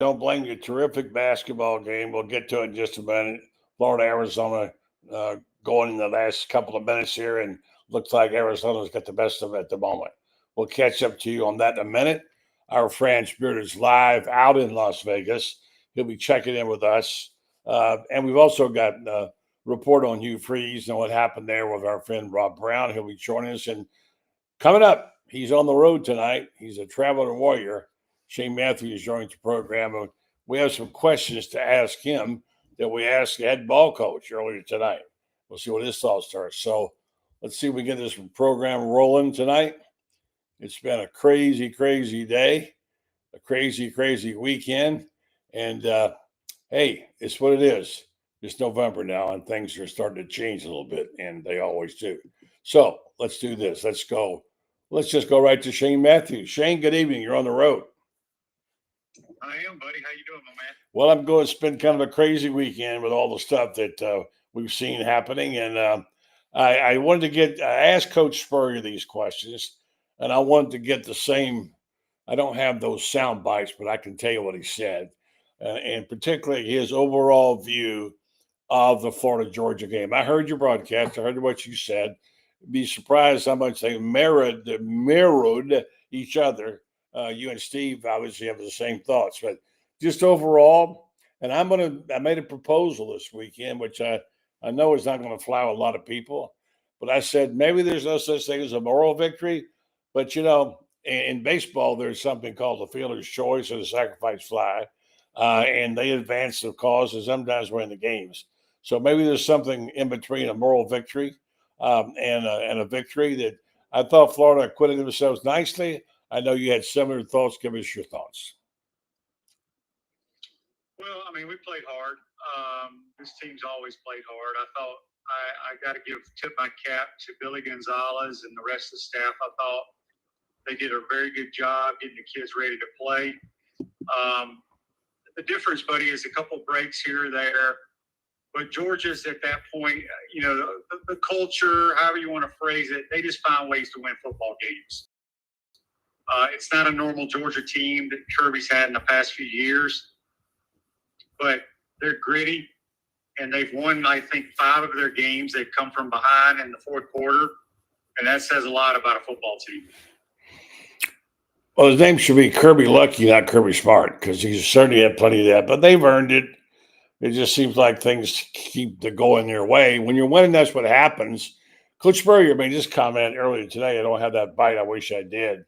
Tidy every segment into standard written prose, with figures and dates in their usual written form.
don't blame you. Terrific basketball game. We'll get to it in just a minute. Florida, Arizona, going in the last couple of minutes here, and looks like Arizona's got the best of it at the moment. We'll catch up to you on that in a minute. Our Franz Beard is live out in Las Vegas. He'll be checking in with us. And we've also got a report on Hugh Freeze and what happened there with our friend Rob Browne. He'll be joining us. And coming up, he's on the road tonight. He's a traveling warrior. Shane Matthes joins the program. And we have some questions to ask him that we asked the head ball coach earlier tonight. We'll see what his thoughts are. So let's see if we get this program rolling tonight. It's been a crazy, crazy day, a crazy, crazy weekend. And hey, it's what it is. It's November now, and things are starting to change a little bit, and they always do. So let's do this. Let's go. Let's just go right to Shane Matthes. Shane, good evening. You're on the road. I am, buddy. How you doing, my man? Well, I'm going to spend kind of a crazy weekend with all the stuff that we've seen happening, and I wanted to I asked Coach Spurrier these questions, and I wanted to get the same. I don't have those sound bites, but I can tell you what he said, and particularly his overall view of the Florida-Georgia game. I heard your broadcast. I heard what you said. Be surprised how much they mirrored each other. You and Steve obviously have the same thoughts, but just overall, and I made a proposal this weekend, which I know is not going to fly with a lot of people, but I said maybe there's no such thing as a moral victory, but in baseball there's something called the fielder's choice or the sacrifice fly, and they advance the cause and sometimes win the games. So maybe there's something in between a moral victory and a victory that I thought Florida acquitted themselves nicely. I know you had similar thoughts. Give us your thoughts. Well, I mean, we played hard. This team's always played hard. I thought I got to tip my cap to Billy Gonzalez and the rest of the staff. I thought they did a very good job getting the kids ready to play. The difference, buddy, is a couple breaks here or there. But Georgia's at that point, the culture, however you want to phrase it, they just find ways to win football games. It's not a normal Georgia team that Kirby's had in the past few years, but they're gritty, and they've won, I think, 5 of their games. They've come from behind in the fourth quarter, and that says a lot about a football team. Well, his name should be Kirby Lucky, not Kirby Smart, because he's certainly had plenty of that, but they've earned it. It just seems like things keep going their way. When you're winning, that's what happens. Coach Spurrier made this comment earlier today. I don't have that bite. I wish I did.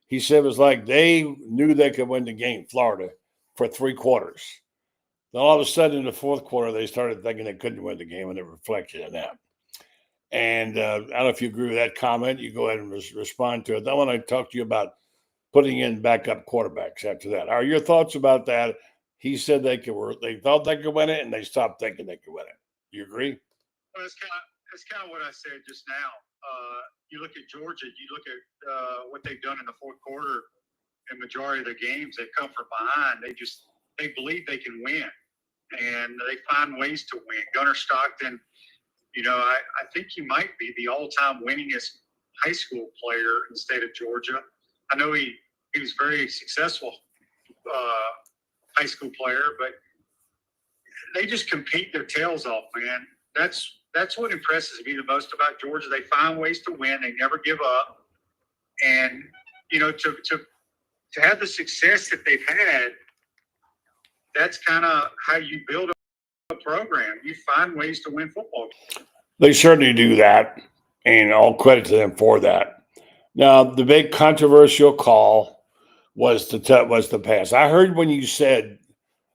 He said it was like they knew they could win the game, Florida, for 3 quarters. Then all of a sudden in the fourth quarter, they started thinking they couldn't win the game, and it reflected in that. And I don't know if you agree with that comment. You go ahead and respond to it. Then when I talk to you about putting in backup quarterbacks after that, are your thoughts about that? He said they thought they could win it, and they stopped thinking they could win it. You agree? Well, that's kind of what I said just now. You look at Georgia, you look at what they've done in the fourth quarter. In majority of their games, they've come from behind. They believe they can win, and they find ways to win. Gunnar Stockton, I think he might be the all-time winningest high school player in the state of Georgia. I know he was very successful high school player, but they just compete their tails off, man. That's what impresses me the most about Georgia. They find ways to win. They never give up. And, to have the success that they've had, that's kind of how you build a program. You find ways to win football games. They certainly do that, and all credit to them for that. Now, the big controversial call was the pass. I heard when you said,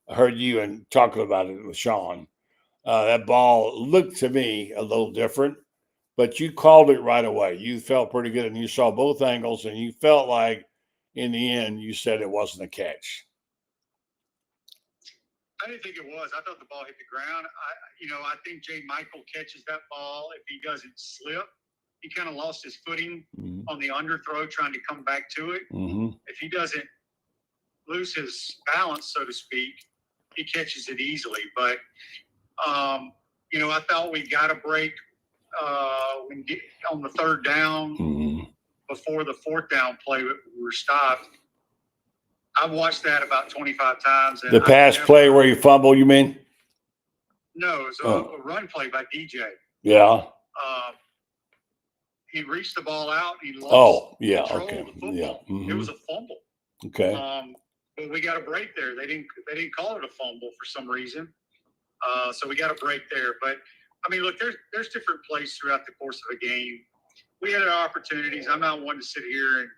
I heard you and talking about it with Sean, that ball looked to me a little different, but you called it right away. You felt pretty good, and you saw both angles, and you felt like in the end you said it wasn't a catch. I didn't think it was. I thought the ball hit the ground. I think Jay Michael catches that ball. If he doesn't slip, he kind of lost his footing on the underthrow trying to come back to it. If he doesn't lose his balance, so to speak, he catches it easily. But, I thought we got a break on the third down before the fourth down play. We were stopped. I've watched that about 25 times. And The pass play where you fumble, you mean? No, it was a run play by DJ. Yeah. He reached the ball out. He lost control okay. of the football. Yeah. Mm-hmm. It was a fumble. Okay. But we got a break there. They didn't call it a fumble for some reason. So we got a break there. But I mean, look, there's different plays throughout the course of a game. We had our opportunities. I'm not one to sit here and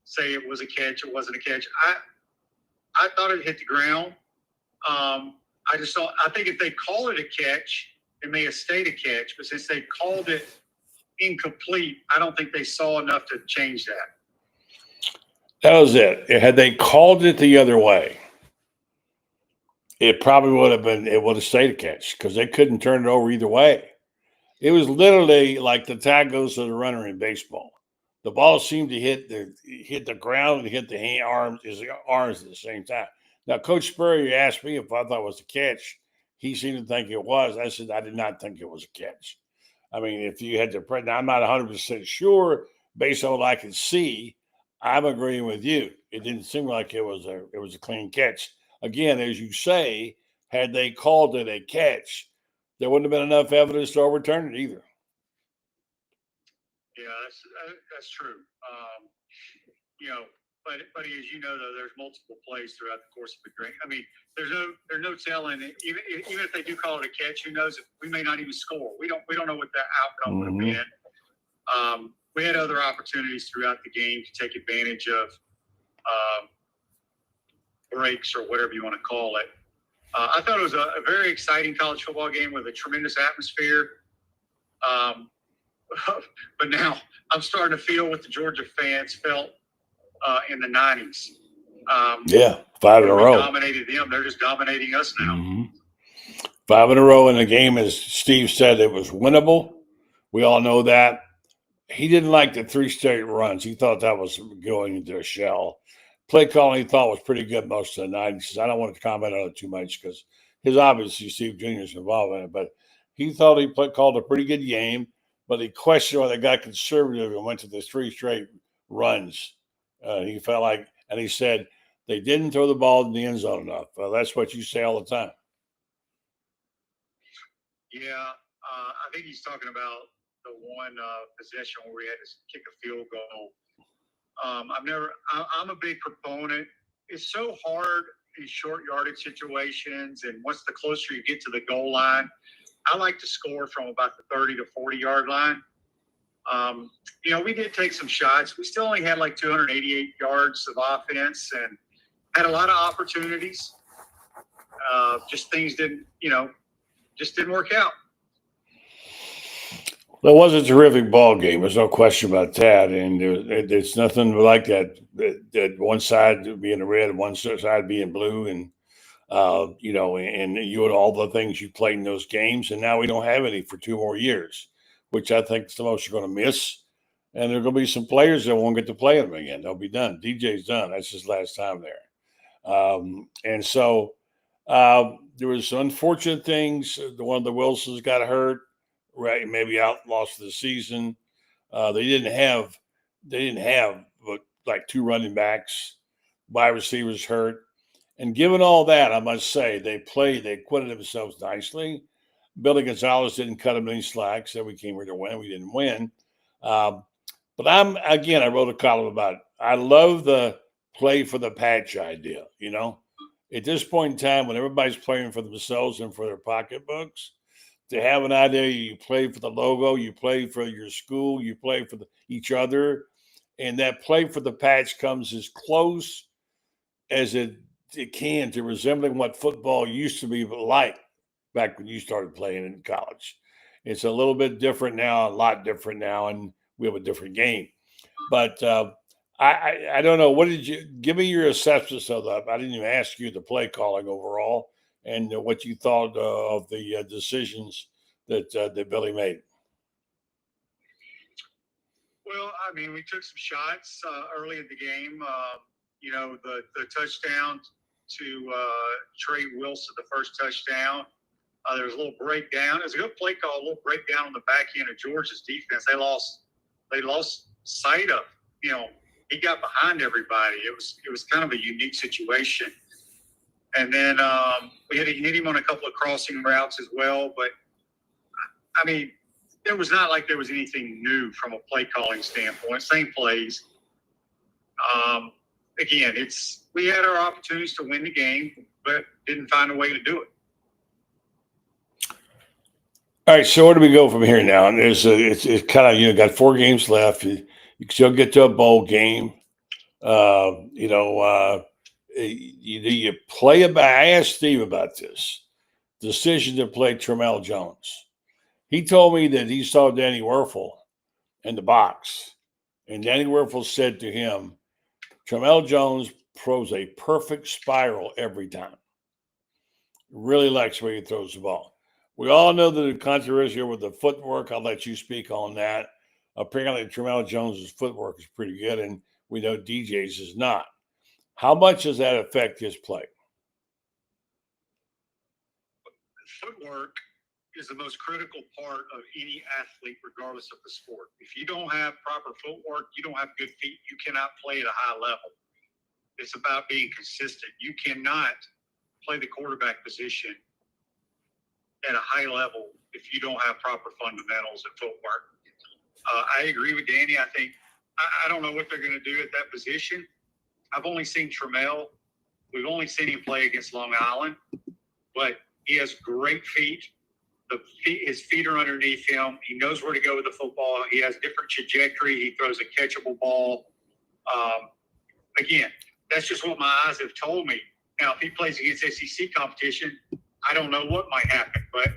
say it was a catch, it wasn't a catch. I thought it hit the ground. I think if they call it a catch, it may have stayed a catch. But since they called it incomplete, I don't think they saw enough to change that. That was it. Had they called it the other way, it probably would have stayed a catch because they couldn't turn it over either way. It was literally like the tag goes to the runner in baseball. The ball seemed to hit the ground and hit the arms at the same time. Now, Coach Spurrier asked me if I thought it was a catch. He seemed to think it was. I said I did not think it was a catch. I mean, if you had to, now I'm not 100% sure based on what I could see. I'm agreeing with you. It didn't seem like it was a clean catch. Again, as you say, had they called it a catch, there wouldn't have been enough evidence to overturn it either. Yeah, that's true. But as you know, though, there's multiple plays throughout the course of the game. I mean, there's no telling. Even if they do call it a catch, who knows? We may not even score. We don't know what the outcome would have been. We had other opportunities throughout the game to take advantage of breaks or whatever you want to call it. I thought it was a very exciting college football game with a tremendous atmosphere. But now I'm starting to feel what the Georgia fans felt in the 90s. 5 in a row. Dominated them. They're just dominating us now. Mm-hmm. 5 in a row in the game, as Steve said, it was winnable. We all know that. He didn't like the 3 straight runs. He thought that was going into a shell. Play calling he thought was pretty good most of the night. He says, I don't want to comment on it too much because obviously Steve Jr. is involved in it, but he thought he called a pretty good game, but he questioned why they got conservative and went to the 3 straight runs. He felt like, and he said, they didn't throw the ball in the end zone enough. That's what you say all the time. Yeah, I think he's talking about the one possession where we had to kick a field goal. I'm a big proponent. It's so hard in short yardage situations, and once the closer you get to the goal line, I like to score from about the 30 to 40 yard line. We did take some shots. We still only had like 288 yards of offense and had a lot of opportunities. Just things didn't work out. Well, it was a terrific ball game. There's no question about that. And it's nothing like that. That one side being red, one side being blue, and and you had all the things you played in those games, and now we don't have any for 2 more years, which I think some of us are going to miss. And there are going to be some players that won't get to play them again. They'll be done. DJ's done. That's his last time there. And so there was some unfortunate things. One of the Wilsons got hurt. Right, maybe lost for the season. They didn't have but like 2 running backs, wide receivers hurt. And given all that, I must say they acquitted themselves nicely. Billy Gonzalez didn't cut them any slack, said we came here to win. We didn't win. But I wrote a column about it. I love the play for the patch idea, At this point in time, when everybody's playing for themselves and for their pocketbooks, to have an idea, you play for the logo, you play for your school, you play for each other, and that play for the patch comes as close as it can to resembling what football used to be like back when you started playing in college. It's a little bit different now, a lot different now, and we have a different game. But I don't know. What did you give me your assessments of that? I didn't even ask you the play calling overall and what you thought of the decisions that Billy made. Well, I mean, we took some shots early in the game. The touchdown to Trey Wilson, the first touchdown. There was a little breakdown. It was a good play call, a little breakdown on the back end of Georgia's defense. They lost sight of, he got behind everybody. It was kind of a unique situation. And then we had to hit him on a couple of crossing routes as well. But, I mean, it was not like there was anything new from a play calling standpoint. Same plays. Again, we had our opportunities to win the game, but didn't find a way to do it. All right, so where do we go from here now? And it's kind of, got 4 games left. You can still get to a bowl game. You play about. I asked Steve about this decision to play Tramel Jones. He told me that he saw Danny Werfel in the box, and Danny Werfel said to him, Tramel Jones throws a perfect spiral every time. Really likes the way he throws the ball. We all know the controversy with the footwork. I'll let you speak on that. Apparently, Tramel Jones' footwork is pretty good, and we know DJ's is not. How much does that affect his play? Footwork is the most critical part of any athlete, regardless of the sport. If you don't have proper footwork, you don't have good feet, you cannot play at a high level. It's about being consistent. You cannot play the quarterback position at a high level if you don't have proper fundamentals and footwork. I agree with Danny. I don't know what they're going to do at that position. I've only seen Tramel. We've only seen him play against Long Island, but he has great feet. His feet are underneath him. He knows where to go with the football. He has different trajectory. He throws a catchable ball. Again, that's just what my eyes have told me. Now, if he plays against SEC competition, I don't know what might happen. But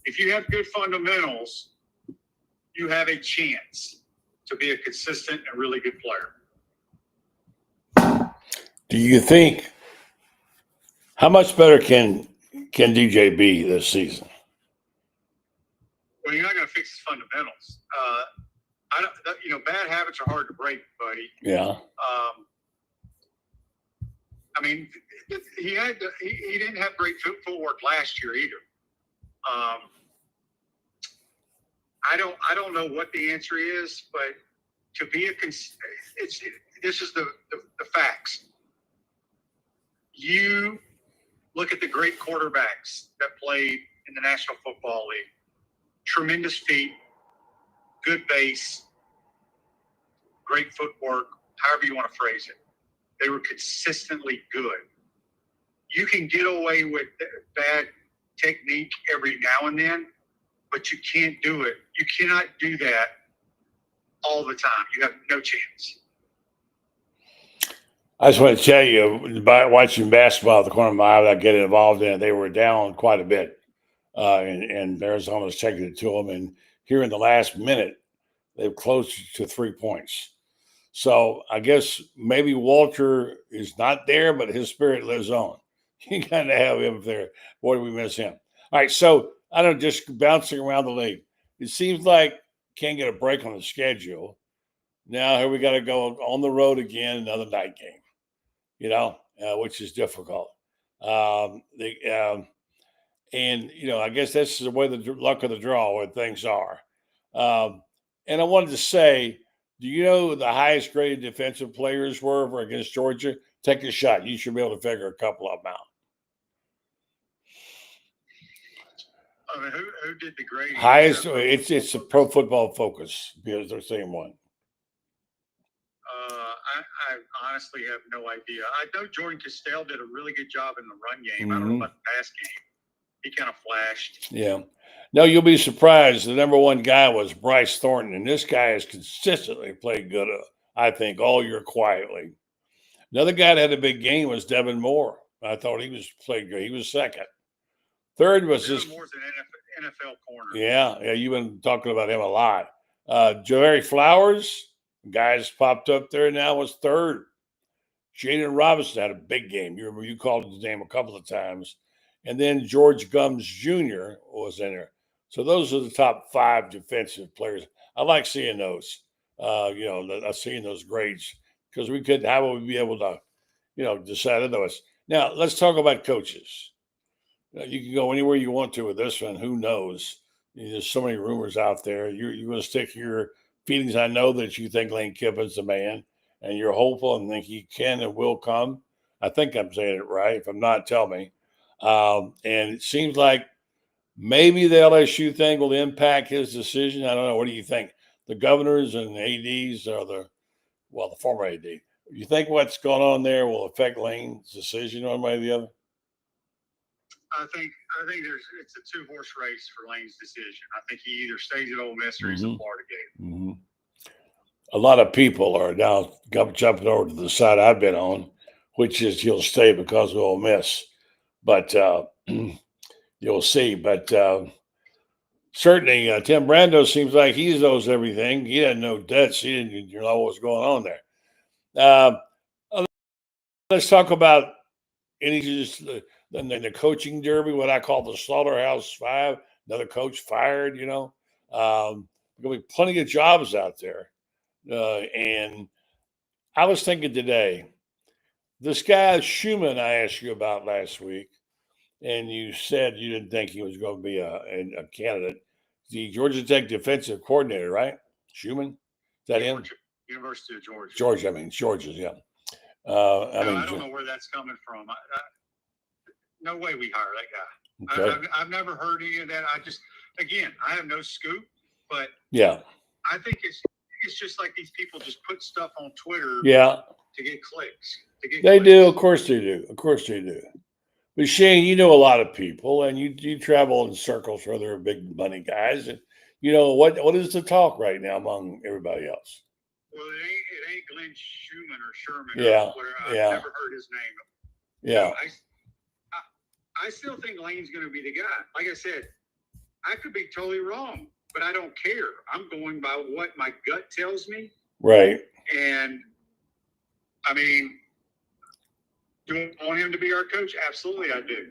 if you have good fundamentals, you have a chance to be a consistent and really good player. Do you think how much better can DJ be this season? Well, you're not going to fix his fundamentals. Bad habits are hard to break, buddy. Yeah. I mean, he didn't have great footwork last year either. I don't know what the answer is, but to be this is the facts. You look at the great quarterbacks that played in the National Football League. Tremendous feet, good base, great footwork, however you want to phrase it. They were consistently good. You can get away with bad technique every now and then, but you can't do it. You cannot do that all the time. You have no chance. I just want to tell you, by watching basketball at the corner of my eye without getting involved in it, they were down quite a bit. And Arizona was taking it to them. And here in the last minute, they've closed to 3 points. So I guess maybe Walter is not there, but his spirit lives on. You got to have him there. Boy, do we miss him. All right, so I don't know, just bouncing around the league. It seems like can't get a break on the schedule. Now here we got to go on the road again, another night game, which is difficult. And, I guess that's the way the luck of the draw where things are. And I wanted to say, do you know who the highest graded defensive players were against Georgia? Take a shot. You should be able to figure a couple of them out. I mean, who did the grading? Highest, it's a Pro Football Focus because they're saying one. I honestly have no idea. I know Jordan Castell did a really good job in the run game. Mm-hmm. I don't know about the pass game. He kind of flashed. Yeah. No, you'll be surprised. The number one guy was Bryce Thornton, and this guy has consistently played good, I think, all year quietly. Another guy that had a big game was Devin Moore. I thought he was played good. He was second. Third was Devin Moore's an NFL corner. Yeah, you've been talking about him a lot. Jerry Flowers, guys popped up there now, was third. Jaden Robinson had a big game. You remember you called his name a couple of times. And then George Gums Jr. was in there. So those are the top 5 defensive players. I like seeing those, seeing those grades because how would we be able to, decide otherwise? Now, let's talk about coaches. You can go anywhere you want to with this one. Who knows? There's so many rumors out there. You're going to stick your feelings. I know that you think Lane Kiffin's the man, and you're hopeful and think he can and will come. I think I'm saying it right. If I'm not, tell me. And it seems like maybe the LSU thing will impact his decision. I don't know. What do you think? The governors and ADs are the former AD. You think what's going on there will affect Lane's decision one way or the other? I think it's a 2-horse race for Lane's decision. I think he either stays at Ole Miss or he's a Florida Gator. Mm-hmm. A lot of people are now jumping over to the side I've been on, which is he'll stay because of Ole Miss. But you'll see. But certainly, Tim Brando seems like he knows everything. He had no debts. He didn't know what's going on there. Let's talk about the coaching derby, what I call the SlaughteHouse 5. Another coach fired, there's going to be plenty of jobs out there. And I was thinking today, this guy Schumann I asked you about last week, and you said you didn't think he was going to be a candidate. The Georgia Tech defensive coordinator, right? Schumann? Is that him? University of Georgia. Georgia's, yeah. I don't know where that's coming from. No way we hire that guy. Okay. I've never heard any of that. I have no scoop, but yeah, I think it's just like these people just put stuff on Twitter. Yeah. To get clicks. They do. Of course they do. But Shane, you know a lot of people, and you travel in circles where there are big money guys, and what is the talk right now among everybody else? Well, it ain't Glenn Schumann or Sherman. Yeah, I've never heard his name. Yeah, I still think Lane's going to be the guy. Like I said, I could be totally wrong, but I don't care. I'm going by what my gut tells me. Right. And I mean, do I want him to be our coach? Absolutely, I do.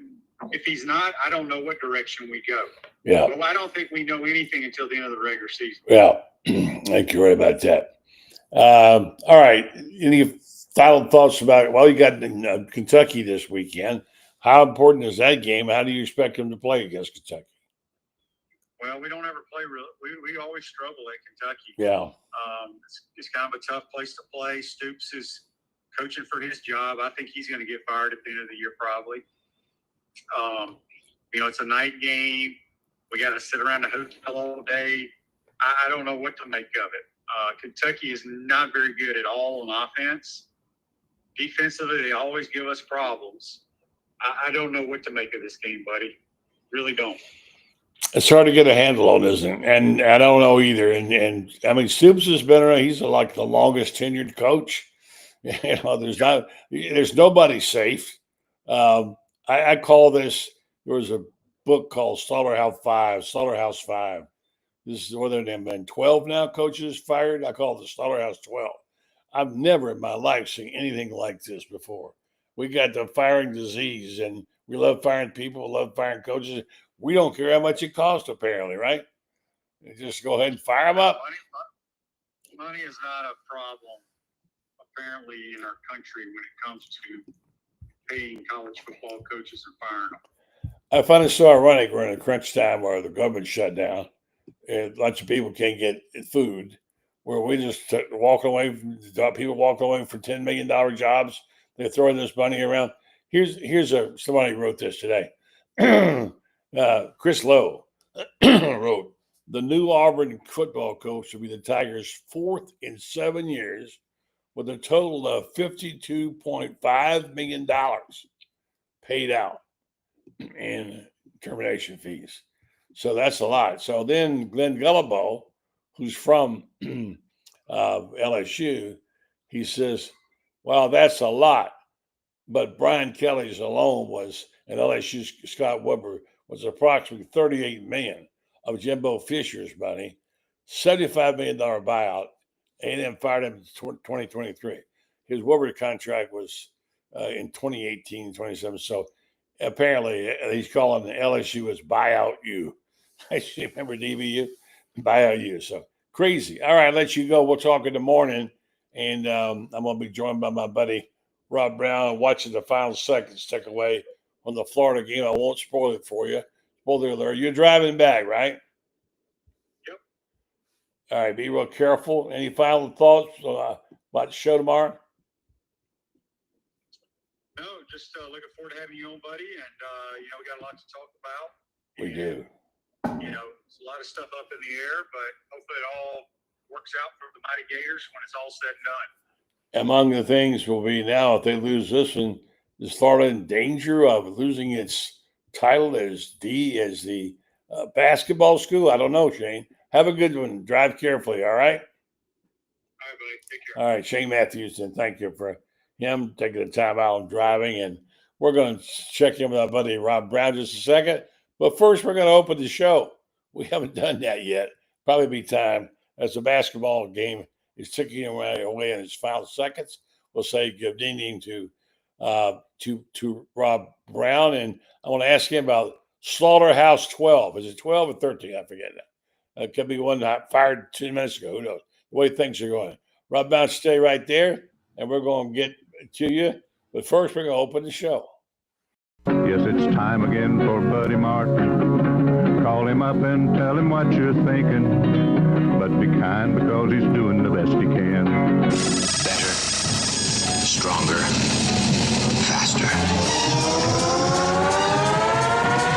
If he's not, I don't know what direction we go. Yeah. Well, I don't think we know anything until the end of the regular season. Yeah, I think you're right about that. All right. Any final thoughts about it? Well, you got Kentucky this weekend. How important is that game? How do you expect them to play against Kentucky? Well, we don't ever play real. We always struggle at Kentucky. Yeah. It's kind of a tough place to play. Stoops is coaching for his job. I think he's going to get fired at the end of the year, probably. It's a night game. We got to sit around the hotel all day. I don't know what to make of it. Kentucky is not very good at all on offense. Defensively, they always give us problems. I don't know what to make of this game, buddy. Really don't. It's hard to get a handle on, isn't it? And I don't know either. And I mean, Stoops has been around. He's like the longest tenured coach. There's nobody safe. I call this. There was a book called SlaughteHouse 5. This is where there have been 12 now coaches fired. I call it the SlaughteHouse 12. I've never in my life seen anything like this before. We got the firing disease, and we love firing people, love firing coaches. We don't care how much it costs, apparently, right? You just go ahead and fire them up. Money is not a problem, apparently, in our country when it comes to paying college football coaches and firing them. I find it so ironic we're in a crunch time where the government shut down and lots of people can't get food, where we just walking away from people walking away for $10 million jobs. They're throwing this money around. Here's somebody wrote this today. Chris Lowe wrote, the new Auburn football coach will be the Tigers' 4th in 7 years with a total of $52.5 million paid out in termination fees. So that's a lot. So then Glenn Guillebeau, who's from LSU, he says, well, that's a lot. But Brian Kelly's alone was, and LSU's Scott Weber was approximately $38 million of Jimbo Fisher's money, $75 million buyout, and then fired him in 2023. His Weber contract was in 2018, 27. So apparently he's calling the LSU as buyout U. I remember DBU, buyout U. So crazy. All right, I'll let you go. We'll talk in the morning. And I'm going to be joined by my buddy Rob Browne watching the final seconds tick away on the Florida game. I won't spoil it for you. Spoiler alert. You're driving back, right? Yep. All right, be real careful. Any final thoughts Watch the show tomorrow? No, just looking forward to having you on, buddy. And, we got a lot to talk about. We do. There's a lot of stuff up in the air, but hopefully it all works out for the Mighty Gators when it's all said and done. Among the things will be now, if they lose this one, is Florida in danger of losing its title as the basketball school? I don't know, Shane. Have a good one. Drive carefully, all right? All right, buddy. Take care. All right, Shane Matthes, and thank you for him taking the time out and driving. And we're going to check in with our buddy Rob Browne just a second. But first, we're going to open the show. We haven't done that yet. Probably be time as the basketball game is ticking away in its final seconds. We'll say good evening to Rob Browne, and I want to ask him about SlaughteHouse 12. Is it 12 or 13? I forget that. It could be one that fired 10 minutes ago. Who knows? The way things are going. Rob Browne, stay right there, and we're going to get to you. But first, we're going to open the show. Yes, it's time again for Buddy Martin. Call him up and tell him what you're thinking. But be kind because he's doing the best he can. Better, stronger, faster.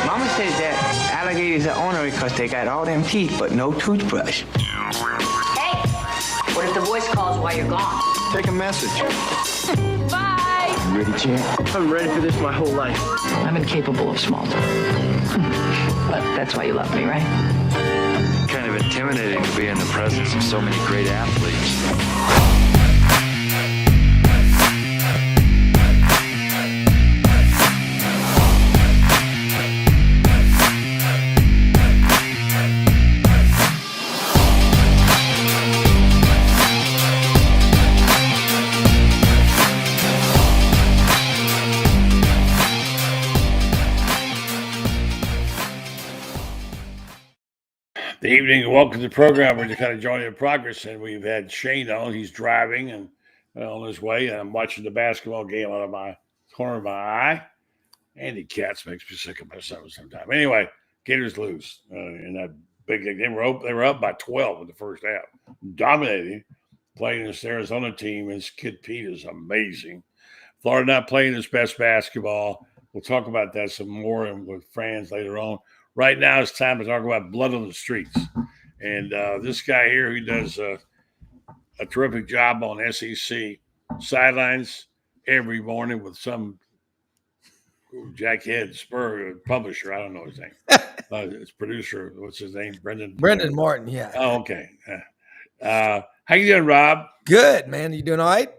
Mama says that alligators are ornery because they got all them teeth but no toothbrush. Hey, what if the voice calls while you're gone? Take a message. Bye. You ready, champ? I'm ready for this my whole life. I'm incapable of small talk. But that's why you love me, right? Kind of intimidating to be in the presence of so many great athletes. Good evening and welcome to the program. We're just kind of joining in progress, and we've had Shane on. He's driving and on his way, and I'm watching the basketball game out of my corner of my eye. Andy Katz makes me sick of myself sometimes. Anyway, Gators lose in that big game. They were up by 12 in the first half, dominating, playing this Arizona team. And this kid Pete is amazing. Florida not playing its best basketball. We'll talk about that some more and with Franz later on. Right now, it's time to talk about blood on the streets. And this guy here who does a terrific job on SEC sidelines every morning with some jackhead Spurrier publisher. I don't know his name. His producer, what's his name? Brendan Martin, yeah. Oh, okay. How you doing, Rob? Good, man. You doing all right?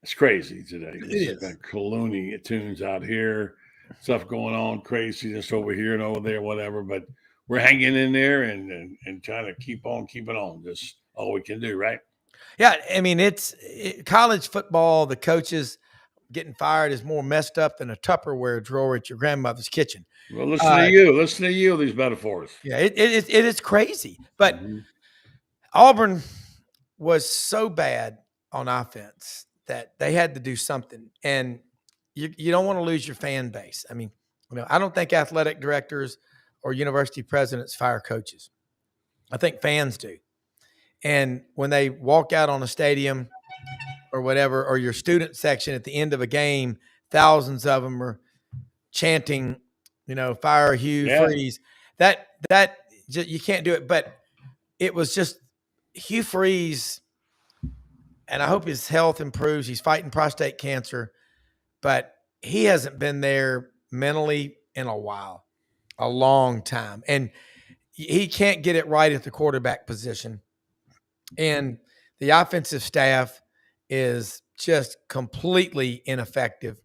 It's crazy today. It It's is. Cologne tunes out here. Stuff going on, craziness over here and over there, whatever. But we're hanging in there and trying to keep on keeping on. That's all we can do, right? Yeah, I mean, college football, the coaches getting fired is more messed up than a Tupperware drawer at your grandmother's kitchen. Well, listen to you, these metaphors. Yeah, it is crazy. But Auburn was so bad on offense that they had to do something. And you don't want to lose your fan base. I mean, I don't think athletic directors or university presidents fire coaches. I think fans do. And when they walk out on a stadium or whatever, or your student section at the end of a game, thousands of them are chanting, fire Hugh Freeze. That you can't do it. But it was just Hugh Freeze, and I hope his health improves. He's fighting prostate cancer. But he hasn't been there mentally in a while, a long time. And he can't get it right at the quarterback position. And the offensive staff is just completely ineffective.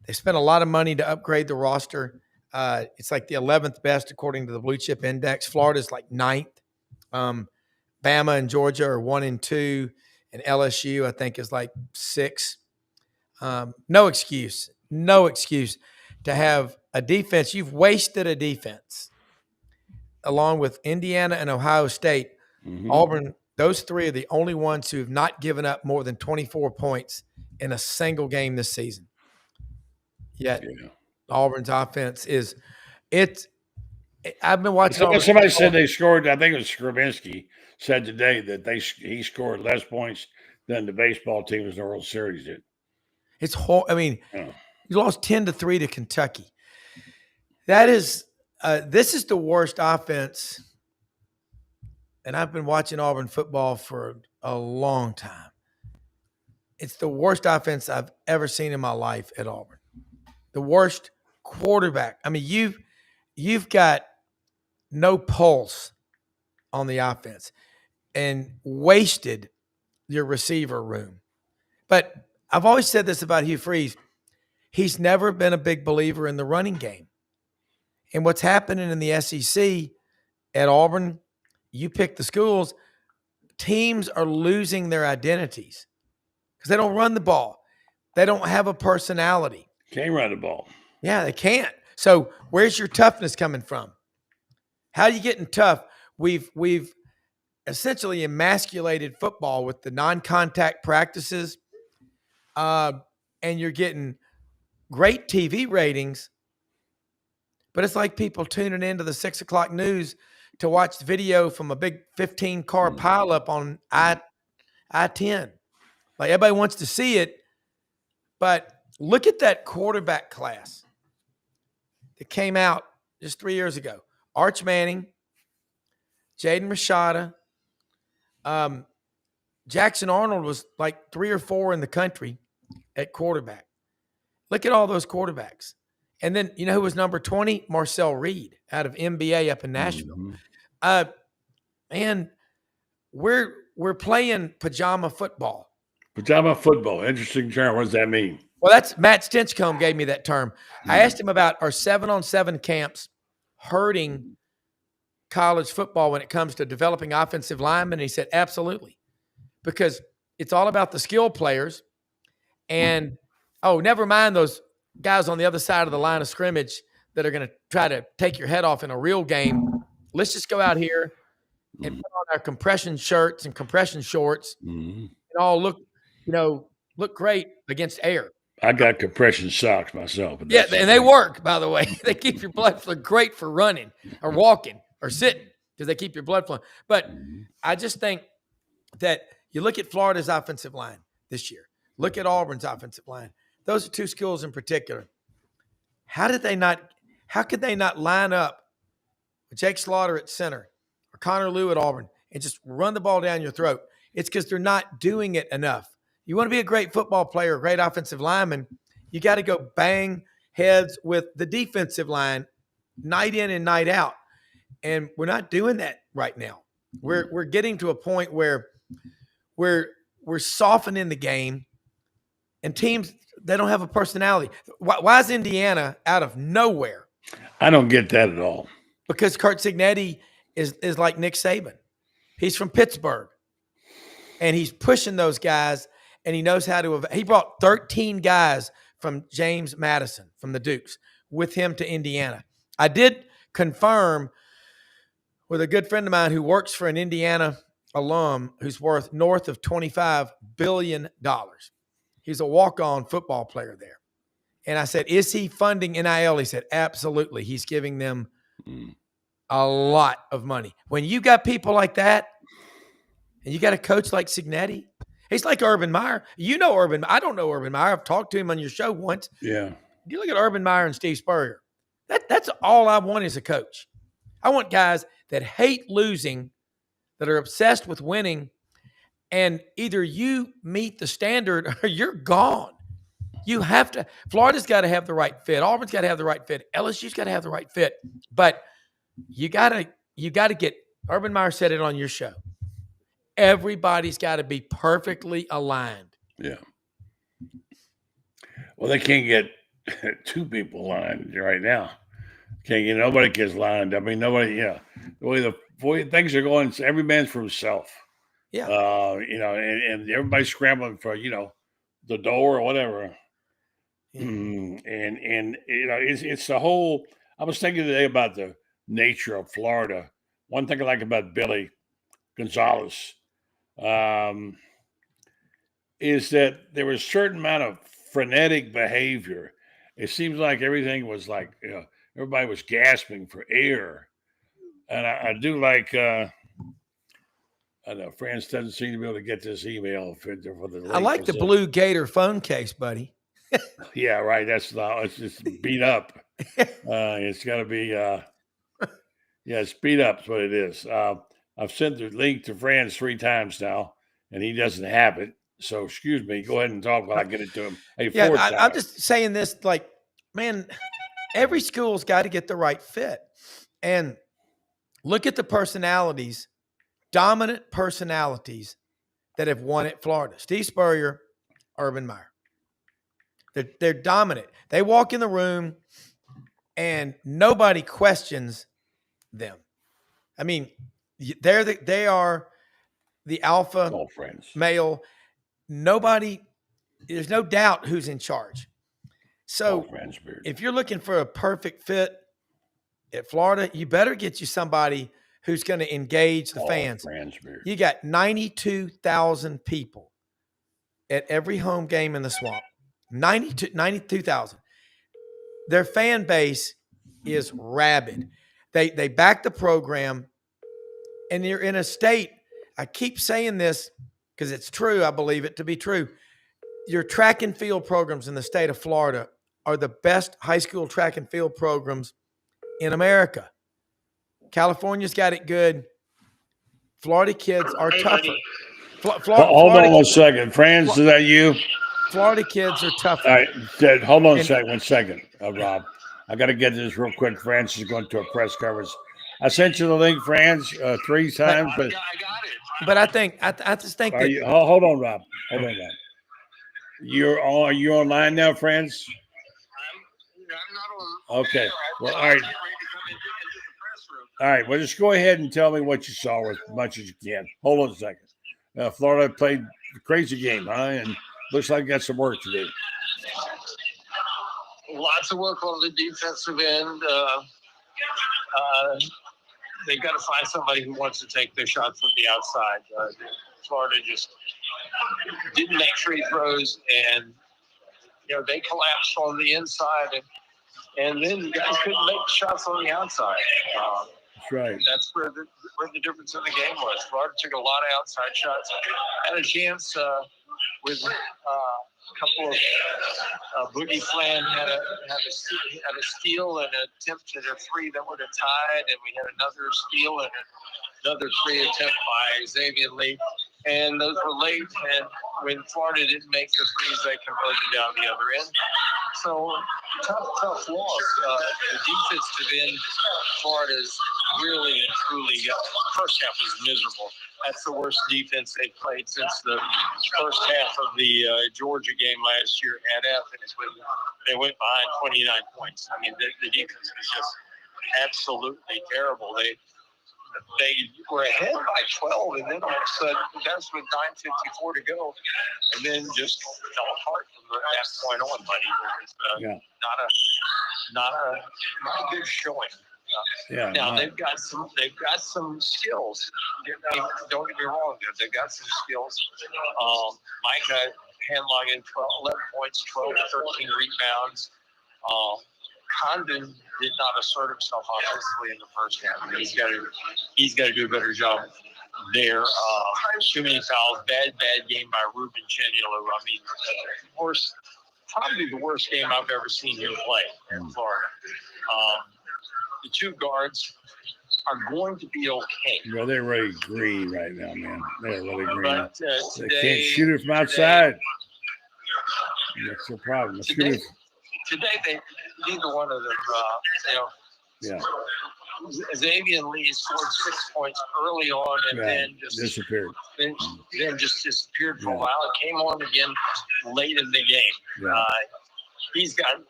They spent a lot of money to upgrade the roster. It's like the 11th best according to the Blue Chip Index. Florida's like 9th. Bama and Georgia are 1 and 2. And LSU, I think, is like 6. No excuse to have a defense. You've wasted a defense along with Indiana and Ohio State. Auburn, those three are the only ones who have not given up more than 24 points in a single game this season. Yet Auburn's offense I've been watching. Somebody said they scored, I think it was Skravinsky said today that he scored less points than the baseball teams in the World Series did. It's whole. I mean, Yeah. you lost 10-3 to Kentucky. That is, this is the worst offense. And I've been watching Auburn football for a long time. It's the worst offense I've ever seen in my life at Auburn. The worst quarterback. I mean, you've got no pulse on the offense and wasted your receiver room. But I've always said this about Hugh Freeze. He's never been a big believer in the running game. And what's happening in the SEC at Auburn, you pick the schools, teams are losing their identities because they don't run the ball. They don't have a personality. Can't run the ball. Yeah, they can't. So where's your toughness coming from? How are you getting tough? We've essentially emasculated football with the non-contact practices, and you're getting great TV ratings, but it's like people tuning into the 6 o'clock news to watch the video from a big 15-car pileup on I-10. Like everybody wants to see it, but look at that quarterback class that came out just 3 years ago. Arch Manning, Jaden Rashada, Jackson Arnold was like 3 or 4 in the country at quarterback. Look at all those quarterbacks. And then, you know who was number 20? Marcel Reed out of MBA up in Nashville. And we're playing pajama football. Pajama football. Interesting term. What does that mean? Well, that's Matt Stinchcomb gave me that term. I asked him about our 7-on-7 camps hurting college football when it comes to developing offensive linemen. And he said, absolutely. Because it's all about the skill players. And, never mind those guys on the other side of the line of scrimmage that are going to try to take your head off in a real game. Let's just go out here and put on our compression shirts and compression shorts and all look great against air. I got compression socks myself. Yeah, and they work, by the way. They keep your blood flow great for running or walking or sitting because they keep your blood flowing. But I just think that you look at Florida's offensive line this year. Look at Auburn's offensive line. Those are two schools in particular. How could they not line up with Jake Slaughter at center or Connor Lew at Auburn and just run the ball down your throat? It's because they're not doing it enough. You want to be a great football player, a great offensive lineman, you got to go bang heads with the defensive line night in and night out. And we're not doing that right now. We're getting to a point where we're softening the game, and teams, they don't have a personality. Why is Indiana out of nowhere? I don't get that at all. Because Kurt Cignetti is like Nick Saban. He's from Pittsburgh, and he's pushing those guys, and he knows how to – he brought 13 guys from James Madison, from the Dukes, with him to Indiana. I did confirm with a good friend of mine who works for an Indiana alum who's worth north of $25 billion. He's a walk-on football player there. And I said, is he funding NIL? He said, absolutely. He's giving them a lot of money. When you got people like that, and you got a coach like Cignetti, he's like Urban Meyer. You know Urban. I don't know Urban Meyer. I've talked to him on your show once. Yeah. You look at Urban Meyer and Steve Spurrier. That's all I want as a coach. I want guys that hate losing, that are obsessed with winning, and either you meet the standard or you're gone. You have to. Florida's got to have the right fit. Auburn's got to have the right fit. LSU's got to have the right fit. But you got to get. Urban Meyer said it on your show. Everybody's got to be perfectly aligned. Yeah. Well, they can't get two people aligned right now. Nobody gets lined. I mean, nobody. Yeah, the way things are going, every man's for himself. Yeah. And everybody's scrambling for the door or whatever. Yeah. And it's the whole. I was thinking today about the nature of Florida. One thing I like about Billy Gonzalez is that there was a certain amount of frenetic behavior. It seems like everything was like, everybody was gasping for air. And I do like I know Franz doesn't seem to be able to get this email for the link. I like the blue Gator phone case, buddy. Yeah, right. It's just beat up. It's got to be, it's beat up. That's what it is. I've sent the link to Franz 3 times now, and he doesn't have it. So, excuse me. Go ahead and talk while I get it to him. Hey, I'm just saying this, like, man, every school's got to get the right fit. And look at the personalities, dominant personalities that have won at Florida. Steve Spurrier, Urban Meyer. They're dominant. They walk in the room and nobody questions them. I mean, they are the alpha male. There's no doubt who's in charge. So if you're looking for a perfect fit at Florida, you better get you somebody who's going to engage the fans. You got 92,000 people at every home game in the Swamp. 92,000. Their fan base is rabid. They back the program, and you're in a state. I keep saying this because it's true. I believe it to be true. Your track and field programs in the state of Florida are the best high school track and field programs in America. California's got it good. Florida kids are tougher. Hold on 1 second. Franz, is that you? Florida kids are tougher. All right. Hold on one second, Rob. I got to get this real quick. Franz is going to a press conference. I sent you the link, Franz, 3 times. But I got it. But I just think that. Hold on, Rob. Hold on, Rob. You're online now, Franz? I'm not on. Okay. Well, all right. All right. Well, just go ahead and tell me what you saw as much as you can. Hold on a second. Florida played a crazy game, huh? And looks like got some work to do. Lots of work on the defensive end. They've got to find somebody who wants to take their shot from the outside. Florida just didn't make free throws, and they collapsed on the inside, and then you guys couldn't make shots on the outside. That's right. That's where the difference in the game was. Florida took a lot of outside shots, had a chance with a couple of Boogie Flan had a steal and an attempt at a 3 that would have tied, and we had another steal and another 3 attempt by Xavier Lee, and those were late. And when Florida didn't make the 3s, they converted down the other end. So tough loss. The defensive end, Florida's really and truly. The first half was miserable. That's the worst defense they've played since the first half of the Georgia game last year at Athens when they went behind 29 points. I mean, the defense was just absolutely terrible. They were ahead by 12, and then all of a sudden, that's with 9:54 to go, and then just fell apart from that point on, buddy. It was not a good showing. Now they've got some skills. Don't get me wrong, they've got some skills. Micah Hanlogan, 11 points, 12 to 13 rebounds. Condon did not assert himself offensively in the first half. He's got to do a better job there. Too many fouls. Bad game by Ruben Cheniolo. I mean, probably the worst game I've ever seen him play in Florida. The 2 guards are going to be okay. Well, they're really green right now, man. They're really green. But, they can't shoot it from outside. That's the problem. Today, neither one of them, Xavier Lee scored 6 points early on, and then just disappeared. Then just disappeared for a while. It came on again late in the game. Yeah. He's got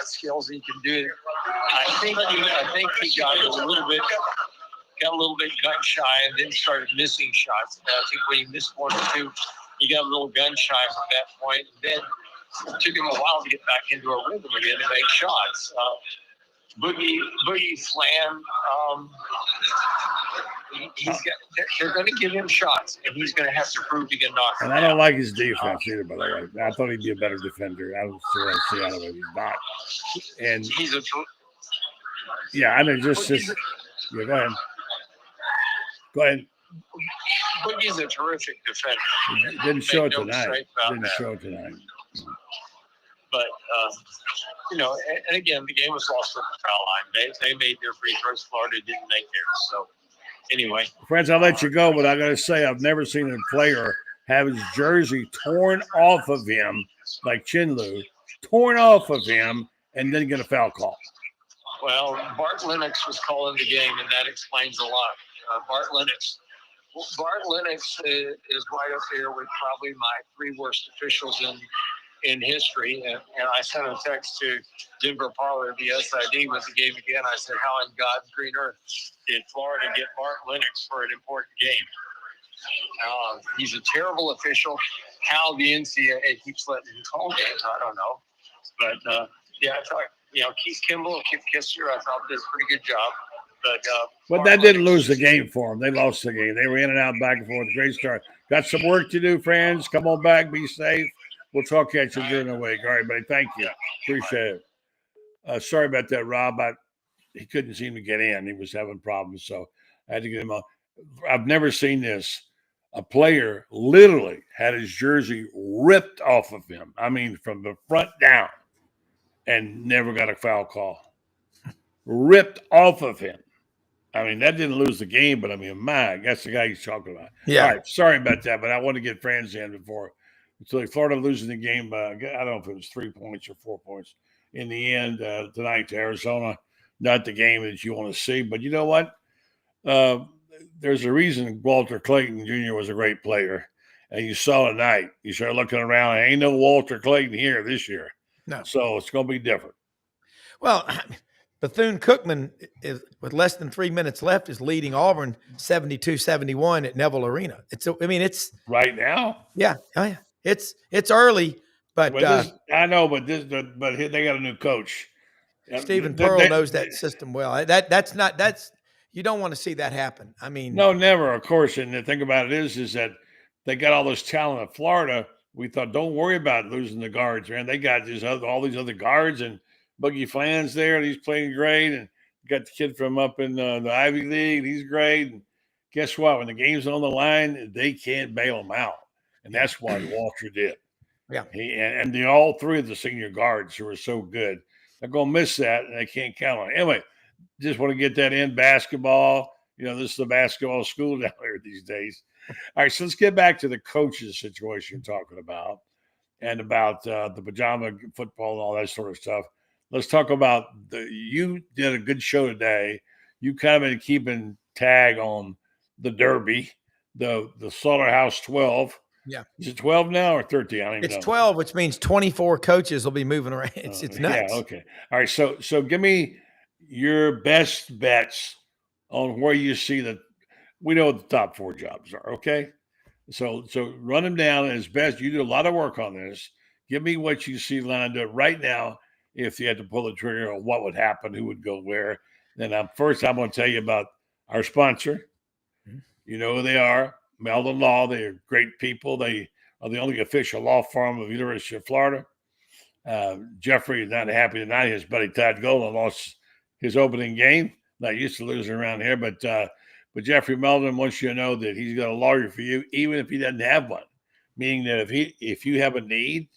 skills. He can do it. I think he got a little bit gun shy, and then started missing shots. I think when he missed 1 or 2, he got a little gun shy from that point. And then it took him a while to get back into a rhythm again to make shots. Boogie Flan, they're going to give him shots, and he's going to have to prove he can knock them And I don't like his defense either, by the way. I thought he'd be a better defender. I don't see out of it. He's not. And he's I mean, just go ahead. Go ahead. Boogie's a terrific defender. It didn't show it Make no tonight. mistake about Didn't that. show it tonight. But, and again, the game was lost at the foul line. They made their free throws. Florida didn't make theirs. So, anyway. Friends, I'll let you go, but I got to say, I've never seen a player have his jersey torn off of him, like Chinlu, torn off of him, and then get a foul call. Well, Bart Lennox was calling the game, and that explains a lot. Bart Lennox is right up there with probably my 3 worst officials in history. And I sent a text to Denver Parler, the SID, with the game again. I said, how in God's green earth did Florida get Bart Lennox for an important game? He's a terrible official. How the NCAA keeps letting him call games, I don't know. But, I thought, Keith Kimball, Keith Kisser, I thought did a pretty good job. But that didn't lose the game for them. They lost the game. They were in and out, back and forth. Great start. Got some work to do, friends. Come on back. Be safe. We'll talk at you during the week. All right, buddy. Thank you. Appreciate it. Sorry about that, Rob. He couldn't seem to get in. He was having problems, so I had to get him on. I've never seen this. A player literally had his jersey ripped off of him. I mean, from the front down, and never got a foul call. Ripped off of him. I mean, that didn't lose the game, but I mean, that's the guy he's talking about. Yeah. All right, sorry about that, but I want to get Franz in before. So Florida losing the game, I don't know if it was 3 points or 4 points in the end tonight to Arizona. Not the game that you want to see, but you know what? There's a reason Walter Clayton Jr. was a great player. And you saw tonight, you start looking around, ain't no Walter Clayton here this year. No. So it's going to be different. Well, Bethune-Cookman, is with less than 3 minutes left, is leading Auburn 72-71 at Neville Arena. It's right now. Yeah. Oh, yeah. It's early, but I know, but they got a new coach. Stephen Pearl knows that system well. That's you don't want to see that happen. I mean, no, never, of course. And the thing about it is that they got all this talent in Florida. We thought, don't worry about losing the guards, man. They got all these other guards, and Boogie Flan's there, and he's playing great. And got the kid from up in the Ivy League. He's great. And guess what? When the game's on the line, they can't bail him out. And that's why Walter did. Yeah. All 3 of the senior guards who were so good. They're going to miss that, and they can't count on it. Anyway, just want to get that in. Basketball. This is the basketball school down here these days. All right, so let's get back to the coaches situation you're talking about and about the pajama football and all that sort of stuff. Let's talk about you did a good show today. You kind of been keeping tag on the Derby, the SlaughteHouse 12. Yeah. Is it 12 now or 13? I don't even know. It's 12, which means 24 coaches will be moving around. It's nuts. Yeah, okay. All right, so give me your best bets on where you see we know what the top 4 jobs are, okay? So run them down as best. You do a lot of work on this. Give me what you see lined up right now if you had to pull the trigger on what would happen, who would go where. Then I'm going to tell you about our sponsor. Mm-hmm. You know who they are. Meldon Law. They are great people. They are the only official law firm of the University of Florida. Jeffrey is not happy tonight. His buddy Todd Golden lost his opening game. Not used to losing around here, but Jeffrey Meldon wants you to know that he's got a lawyer for you, even if he doesn't have one. Meaning that if you have a need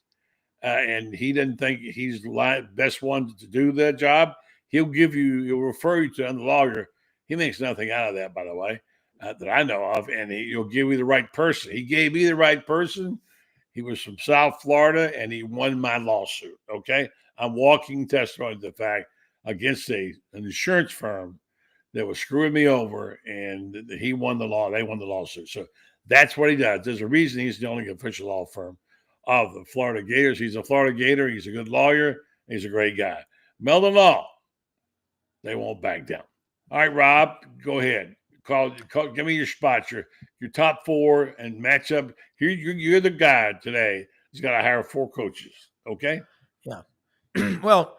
and he doesn't think he's the best one to do that job, he'll refer you to another lawyer. He makes nothing out of that, by the way, that I know of, and he'll give you the right person. He gave me the right person. He was from South Florida, and he won my lawsuit, okay? I'm walking testimony to the fact against an insurance firm that was screwing me over, and he won the law. They won the lawsuit. So that's what he does. There's a reason he's the only official law firm of the Florida Gators. He's a Florida Gator. He's a good lawyer. He's a great guy. Meldon Law, they won't back down. All right, Rob, go ahead. Call, give me your spots, your top 4, and match up. Here, you're the guy today who's got to hire 4 coaches, okay? Yeah. Well,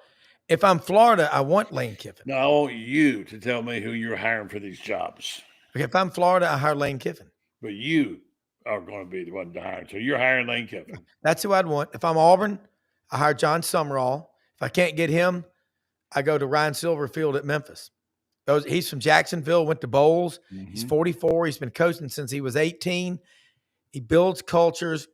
if I'm Florida, I want Lane Kiffin. No, I want you to tell me who you're hiring for these jobs. Okay, if I'm Florida, I hire Lane Kiffin. But you are going to be the one to hire. So you're hiring Lane Kiffin. That's who I'd want. If I'm Auburn, I hire John Summerall. If I can't get him, I go to Ryan Silverfield at Memphis. He's from Jacksonville, went to Bowles. He's Mhm. 44. He's been coaching since he was 18. He builds cultures.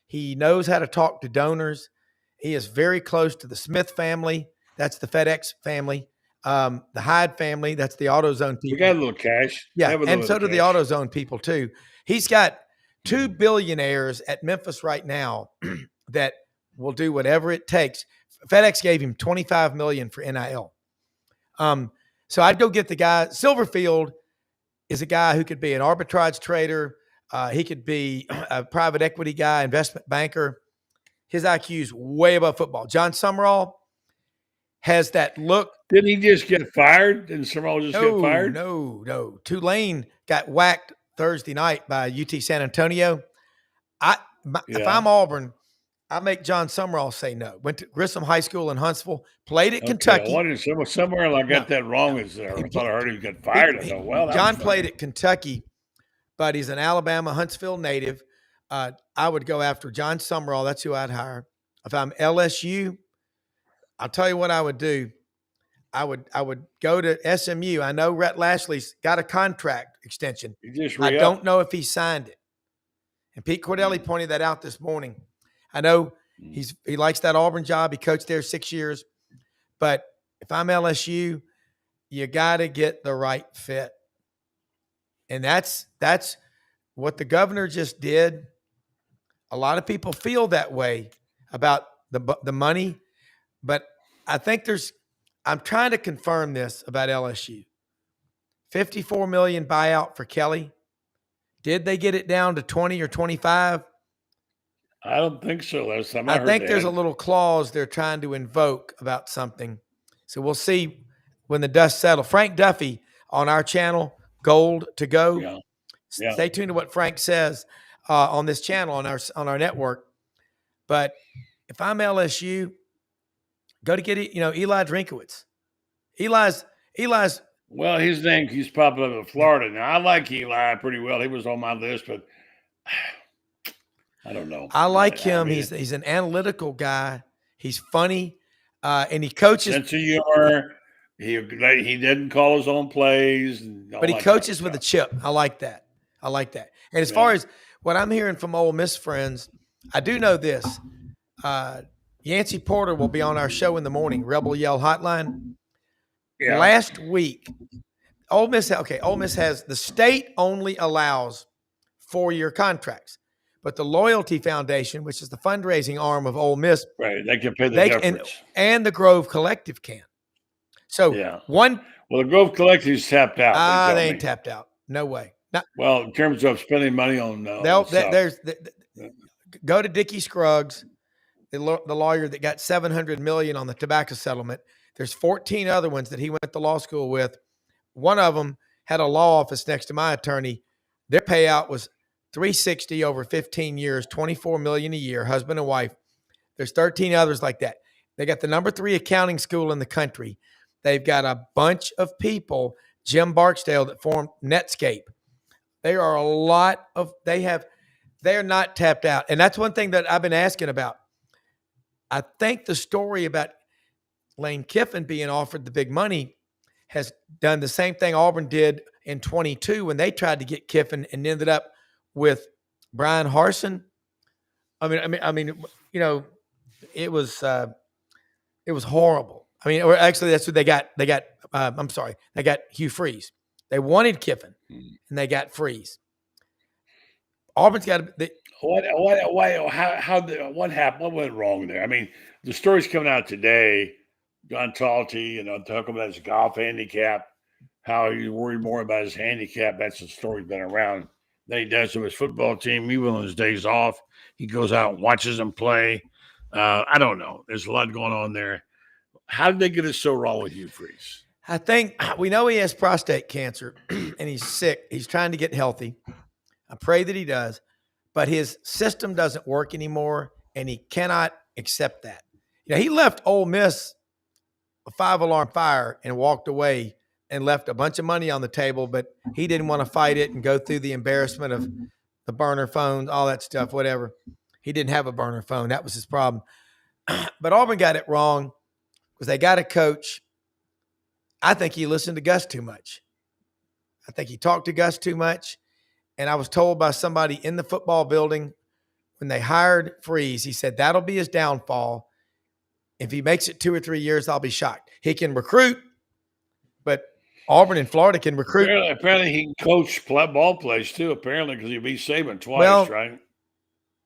He knows how to talk to donors. He is very close to the Smith family. That's the FedEx family. The Hyde family. That's the AutoZone We people. got a little cash. Yeah, Have a and little so do the cash. AutoZone people too. He's got 2 billionaires at Memphis right now that will do whatever it takes. FedEx gave him $25 million for NIL. So I'd go get the guy. Silverfield is a guy who could be an arbitrage trader. He could be a private equity guy, investment banker. His IQ is way above football. John Summerall has that look. Didn't he just get fired? Didn't Summerall just get fired? No. Tulane got whacked Thursday night by UT San Antonio. If I'm Auburn, I make John Summerall say no. Went to Grissom High School in Huntsville, played at Kentucky. I wondered somewhere I got that wrong. I thought I heard he got fired. John played at Kentucky, but he's an Alabama, Huntsville native. I would go after John Summerall. That's who I'd hire. If I'm LSU, I'll tell you what I would do. I would go to SMU. I know Rhett Lashley's got a contract extension. I don't know if he signed it. And Pete Cordelli pointed that out this morning. I know he likes that Auburn job. He coached there 6 years. But if I'm LSU, you got to get the right fit. And that's what the governor just did. A lot of people feel that way about the money, but I think I'm trying to confirm this about LSU. $54 million buyout for Kelly. Did they get it down to 20 or 25? I don't think so. Last time I think there's a little clause they're trying to invoke about something. So we'll see when the dust settles. Frank Duffy on our channel, Gold to Go. Yeah. Stay tuned to what Frank says on this channel, on our network. But if I'm LSU, go to get it. Eli Drinkowitz. Eli's. Well, he's popular in Florida now. I like Eli pretty well. He was on my list, but I don't know. I like him. He's an analytical guy. He's funny, and he coaches. Sense of humor. He didn't call his own plays, but he coaches with a chip. I like that. And as far as what I'm hearing from Ole Miss friends, I do know this. Yancey Porter will be on our show in the morning, Rebel Yell Hotline. Yeah. Last week, Ole Miss has the state only allows 4-year contracts, but the Loyalty Foundation, which is the fundraising arm of Ole Miss, right? They can pay the difference, and the Grove Collective can. So the Grove Collective is tapped out. They ain't tapped out. No way. Well, in terms of spending money on, go to Dickie Scruggs, the lawyer that got $700 million on the tobacco settlement. There's 14 other ones that he went to law school with. One of them had a law office next to my attorney. Their payout was $360 over 15 years, $24 million a year, husband and wife. There's 13 others like that. They got the number 3 accounting school in the country. They've got a bunch of people, Jim Barksdale, that formed Netscape. There are a lot of they're not tapped out. And that's one thing that I've been asking about. I think the story about Lane Kiffin being offered the big money has done the same thing Auburn did in 22 when they tried to get Kiffin and ended up with Brian Harsin. I mean, it was horrible. I mean, or actually that's what they got. They got Hugh Freeze. They wanted Kiffin and they got Freeze. Auburn's got what happened? What went wrong there? I mean, the story's coming out today. John Talty, talking about his golf handicap, how he's worried more about his handicap. That's the story's been around. Than he does to his football team. Even on his days off, he goes out and watches them play. I don't know. There's a lot going on there. How did they get it so wrong with Hugh Freeze? I think we know he has prostate cancer and he's sick. He's trying to get healthy. I pray that he does, but his system doesn't work anymore and he cannot accept that. He left Ole Miss a 5-alarm fire and walked away and left a bunch of money on the table, but he didn't want to fight it and go through the embarrassment of the burner phone, all that stuff, whatever. He didn't have a burner phone. That was his problem. But Auburn got it wrong because they got a coach I think he listened to Gus too much. I think he talked to Gus too much. And I was told by somebody in the football building when they hired Freeze, he said, that'll be his downfall. If he makes it 2 or 3 years, I'll be shocked. He can recruit, but Auburn and Florida can recruit. Apparently he can coach ball plays too, apparently, because he beat Saban twice, Well, right?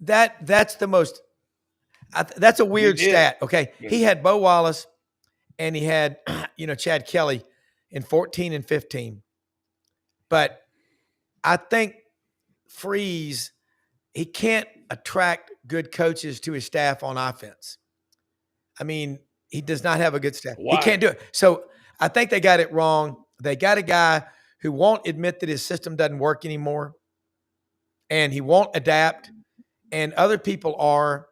That's the most that's a weird stat. Okay. Yeah. He had Bo Wallace and he had, Chad Kelly in 14 and 15. But I think Freeze, he can't attract good coaches to his staff on offense. I mean, he does not have a good staff. Why? He can't do it. So I think they got it wrong. They got a guy who won't admit that his system doesn't work anymore, and he won't adapt. And other people are.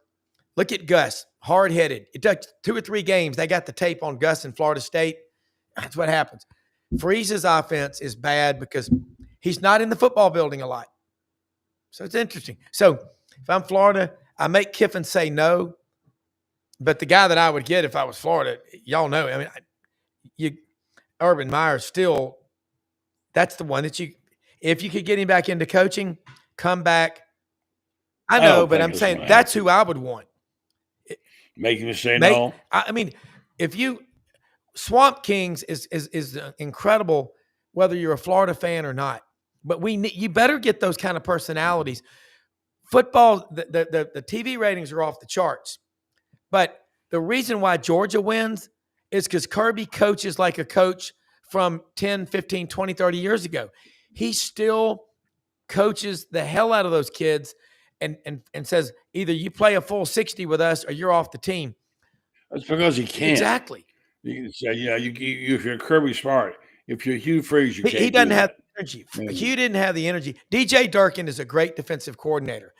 Look at Gus, hard-headed. It took 2 or 3 games. They got the tape on Gus in Florida State. That's what happens. Freeze's offense is bad because he's not in the football building a lot. So it's interesting. So if I'm Florida, I make Kiffin say no. But the guy that I would get if I was Florida, y'all know. I mean, Urban Meyer's still. That's the one that if you could get him back into coaching, come back. I know, but I'm saying that's who I would want. Make him say no. I mean, Swamp Kings is incredible, whether you're a Florida fan or not. But you better get those kind of personalities. Football, the TV ratings are off the charts. But the reason why Georgia wins is because Kirby coaches like a coach from 10, 15, 20, 30 years ago. He still coaches the hell out of those kids and says, either you play a full 60 with us or you're off the team. That's because he can't. Exactly. You can say, if you're Kirby Smart, if you're Hugh Freeze, you can't. He doesn't have the energy. Hugh didn't have the energy. DJ Durkin is a great defensive coordinator.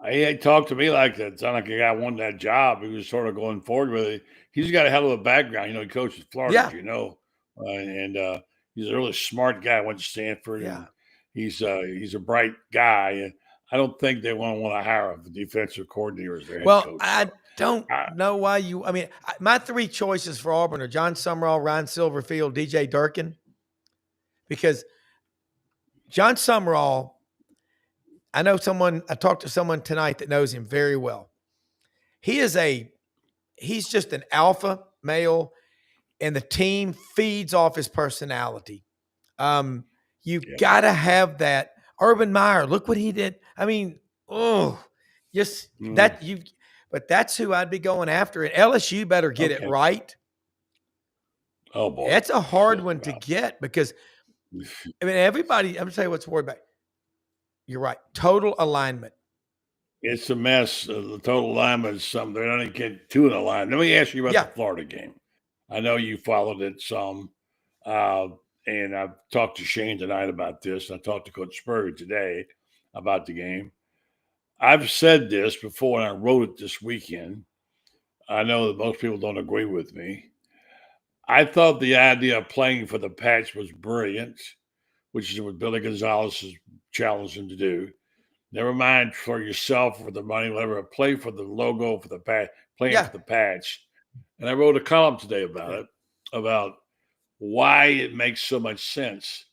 He talked to me like that. It sounded like a guy wanted that job. He was sort of going forward with it. He's got a hell of a background. He coaches Florida, and he's a really smart guy. Went to Stanford. Yeah. And he's a bright guy. And I don't think they want to hire a defensive coordinator as their head coach. I don't know why my 3 choices for Auburn are John Summerall, Ryan Silverfield, DJ Durkin. Because John Summerall, I talked to someone tonight that knows him very well. He's just an alpha male, and the team feeds off his personality. Got to have that. Urban Meyer, look what he did. I mean, but that's who I'd be going after. And LSU better get it right. Oh boy. That's a hard one to get because everybody, I'm going to tell you what's worried about. You're right. Total alignment. It's a mess. The total alignment is something. They're not going to get to an alignment. Let me ask you about the Florida game. I know you followed it some. And I've talked to Shane tonight about this. I talked to Coach Spurrier today about the game. I've said this before, and I wrote it this weekend. I know that most people don't agree with me. I thought the idea of playing for the patch was brilliant, which is what Billy Gonzalez has challenged him to do. Never mind for yourself or the money, whatever. Play for the logo, for the patch, playing for the patch. And I wrote a column today about it, about why it makes so much sense.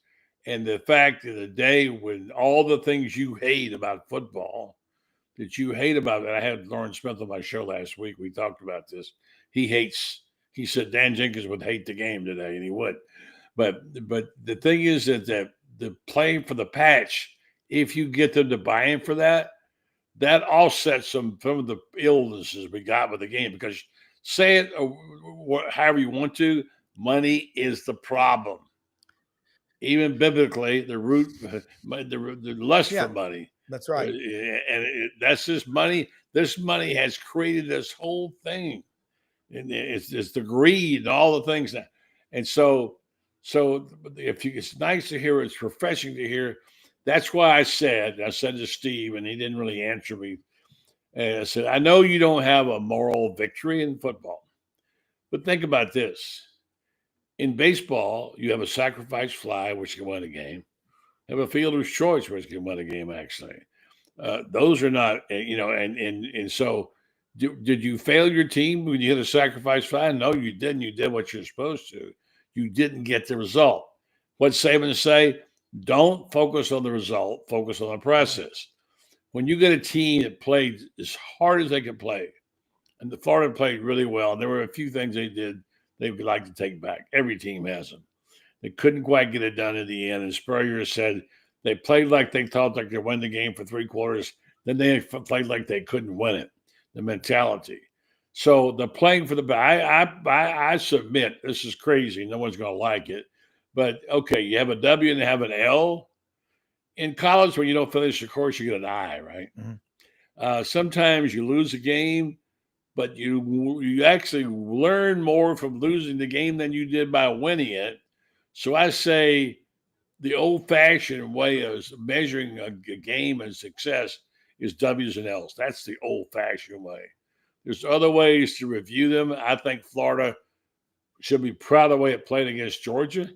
And the fact that the day when all the things you hate about football, I had Lauren Smith on my show last week. We talked about this. He said Dan Jenkins would hate the game today, and he would. But the thing is that the playing for the patch, if you get them to buy in for that offsets some of the illnesses we got with the game. Because say it however you want to, money is the problem. Even biblically, the lust for money. That's right. And that's this money. This money has created this whole thing. And it's the greed and all the things that. And so it's nice to hear, it's refreshing to hear. That's why I said to Steve, and he didn't really answer me. And I said, I know you don't have a moral victory in football, but think about this. In baseball, you have a sacrifice fly, which can win a game. You have a fielder's choice, which can win a game, actually. Those are not, and so did you fail your team when you hit a sacrifice fly? No, you didn't. You did what you're supposed to. you didn't get the result. What's Saban say? Don't focus on the result, focus on the process. When you get a team that played as hard as they could play, and the Florida played really well, and there were a few things they did they would like to take back. Every team has them. They couldn't quite get it done in the end. And Spurrier said they played like they thought they could win the game for 3 quarters. Then they played like they couldn't win it, the mentality. So the playing for the – I submit, this is crazy. No one's going to like it. But, okay, you have a W and you have an L. In college, when you don't finish your course, you get an I, right? Mm-hmm. Sometimes you lose a game, but you actually learn more from losing the game than you did by winning it. So I say the old-fashioned way of measuring a game and success is W's and L's. That's the old-fashioned way. There's other ways to review them. I think Florida should be proud of the way it played against Georgia.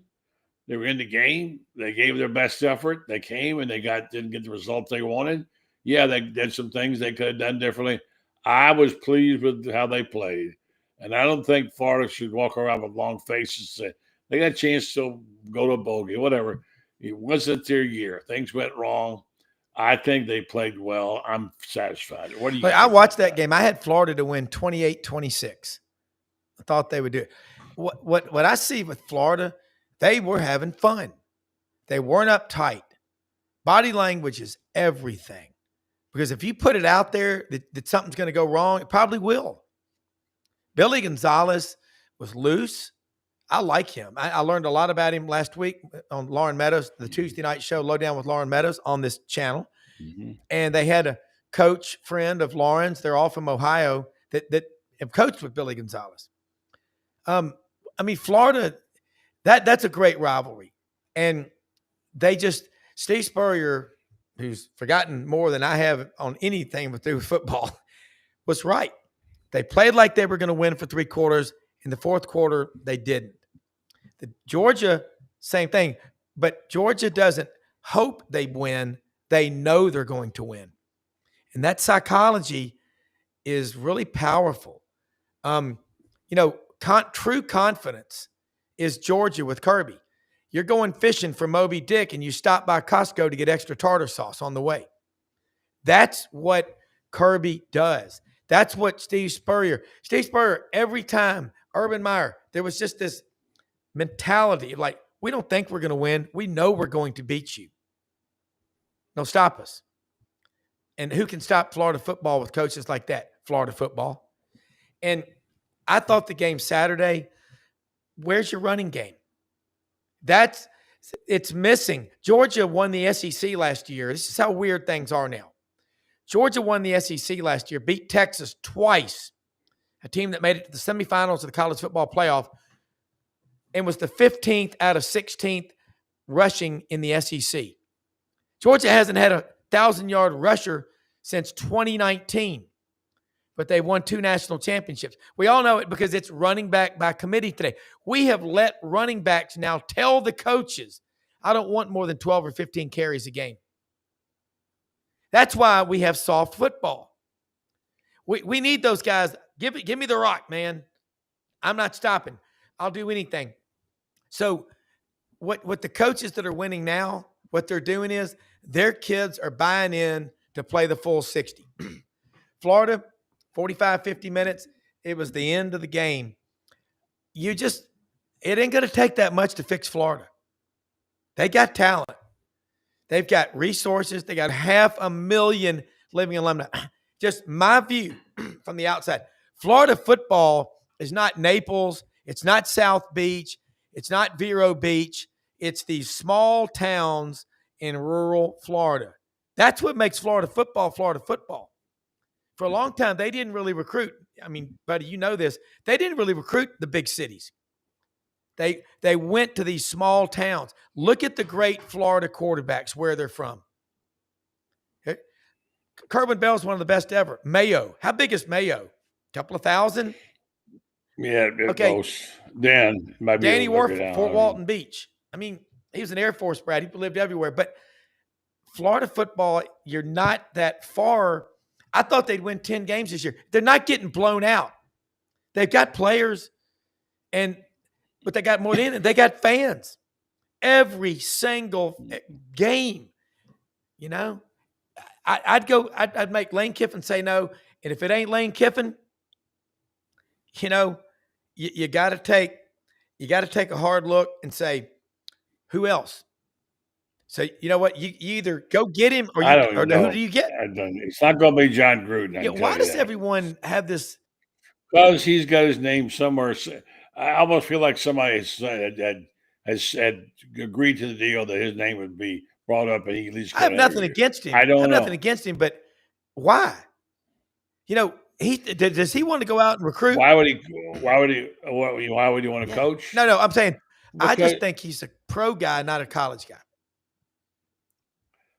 They were in the game. They gave their best effort. They came and they didn't get the result they wanted. Yeah, they did some things they could have done differently. I was pleased with how they played. And I don't think Florida should walk around with long faces and say, they got a chance to go to a bogey, whatever. It wasn't their year. Things went wrong. I think they played well. I'm satisfied. What do you think? I watched that game. I had Florida to win 28-26. I thought they would do it. What I see with Florida, they were having fun. They weren't uptight. Body language is everything. Because if you put it out there that something's going to go wrong, it probably will. Billy Gonzalez was loose. I like him. I learned a lot about him last week on Lauren Matthes, the Tuesday night show, Lowdown with Lauren Matthes on this channel. Mm-hmm. And they had a coach friend of Lauren's. They're all from Ohio that have coached with Billy Gonzalez. Florida, that's a great rivalry. And Steve Spurrier, who's forgotten more than I have on anything to do with football, was right. They played like they were going to win for 3 quarters. In the fourth quarter, they didn't. The Georgia, same thing. But Georgia doesn't hope they win. They know they're going to win. And that psychology is really powerful. True confidence is Georgia with Kirby. You're going fishing for Moby Dick and you stop by Costco to get extra tartar sauce on the way. That's what Kirby does. That's what Steve Spurrier, every time, Urban Meyer, there was just this mentality of like, we don't think we're going to win. We know we're going to beat you. No, stop us. And who can stop Florida football with coaches like that? Florida football. And I thought the game Saturday, where's your running game? It's missing. Georgia won the SEC last year. This is how weird things are now. Georgia won the SEC last year, beat Texas twice, a team that made it to the semifinals of the college football playoff, and was the 15th out of 16th rushing in the SEC. Georgia hasn't had a 1,000-yard rusher since 2019, but they won 2 national championships. We all know it because it's running back by committee today. We have let running backs now tell the coaches, I don't want more than 12 or 15 carries a game. That's why we have soft football. We need those guys. Give me the rock, man. I'm not stopping. I'll do anything. So what the coaches that are winning now, what they're doing is their kids are buying in to play the full 60. Florida, 45, 50 minutes, it was the end of the game. It ain't going to take that much to fix Florida. They got talent. They've got resources. They got 500,000 living alumni. Just my view from the outside. Florida football is not Naples. It's not South Beach. It's not Vero Beach. It's these small towns in rural Florida. That's what makes Florida football Florida football. For a long time, they didn't really recruit. I mean, buddy, you know this. They didn't really recruit the big cities. They went to these small towns. Look at the great Florida quarterbacks, where they're from. Corbin Bell's one of the best ever. Mayo. How big is Mayo? A couple of thousand? Yeah, okay. Close. Dan might be Danny Warford, Fort Walton Beach. I mean, he was an Air Force brat. He lived everywhere. But Florida football, you're not that far. I thought they'd win 10 games this year. They're not getting blown out. They've got players. And but they got more than it. They got fans every single game. You know, I'd make Lane Kiffin say no. And if it ain't Lane Kiffin, you know, you got to take a hard look and say, who else? So you know what? You either go get him, or who do you get? It's not going to be John Gruden. Yeah, why does everyone have this? Because he's got his name somewhere. I almost feel like somebody has agreed to the deal that his name would be brought up, and he at least. I have nothing against him. I don't know. Nothing against him, but why? You know, does he want to go out and recruit? Why would he want to coach? No. I'm saying I just think he's a pro guy, not a college guy.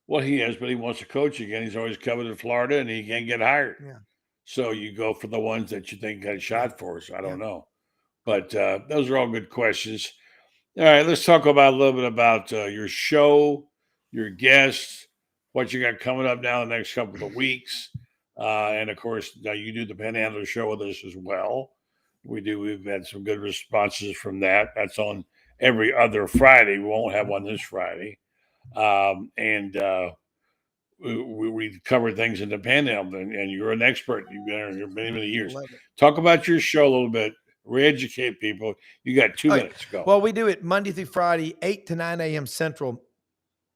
Well, he is, but he wants to coach again. He's always covered in Florida, and he can't get hired. Yeah. So you go for the ones that you think got a shot for us. I don't know. But those are all good questions. All right, let's talk about a little bit about your show, your guests, what you got coming up now the next couple of weeks. And, of course, now you do the Panhandler show with us as well. We've had some good responses from that. That's on every other Friday. We won't have one this Friday. We cover things in the Panhandle, and you're an expert. You've been there for many, many years. Talk about your show a little bit. Re-educate people. You got 2 minutes. Go. Well, we do it Monday through Friday, 8 to 9 a.m. Central.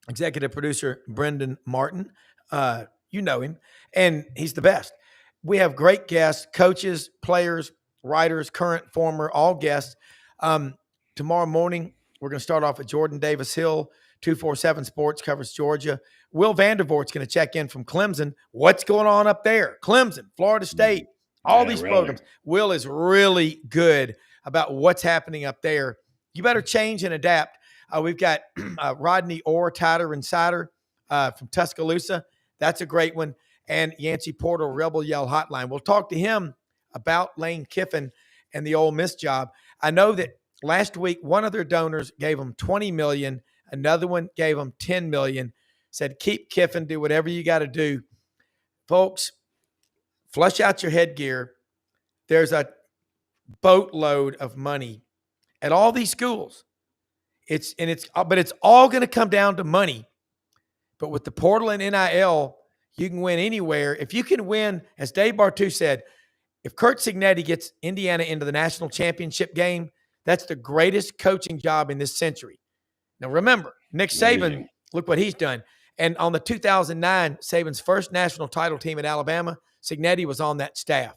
Executive producer Brendan Martin. You know him, and he's the best. We have great guests, coaches, players, writers, current, former, all guests. Tomorrow morning, we're going to start off with Jordan Davis Hill. 247 Sports covers Georgia. Will Vandervoort's going to check in from Clemson. What's going on up there? Clemson, Florida State, all these programs. Will is really good about what's happening up there. You better change and adapt. We've got Rodney Orr, Tighter Insider from Tuscaloosa. That's a great one. And Yancey Porter, Rebel Yell Hotline. We'll talk to him about Lane Kiffin and the Ole Miss job. I know that last week, one of their donors gave them $20 million. Another one gave them $10 million. Said, keep Kiffin, do whatever you got to do. Folks, flush out your headgear. There's a boatload of money at all these schools. But it's all going to come down to money. But with the portal and NIL, you can win anywhere. If you can win, as Dave Bartu said, if Kurt Cignetti gets Indiana into the national championship game, that's the greatest coaching job in this century. Now, remember, Nick Saban, look what he's done. And on the 2009, Saban's first national title team at Alabama, Cignetti was on that staff.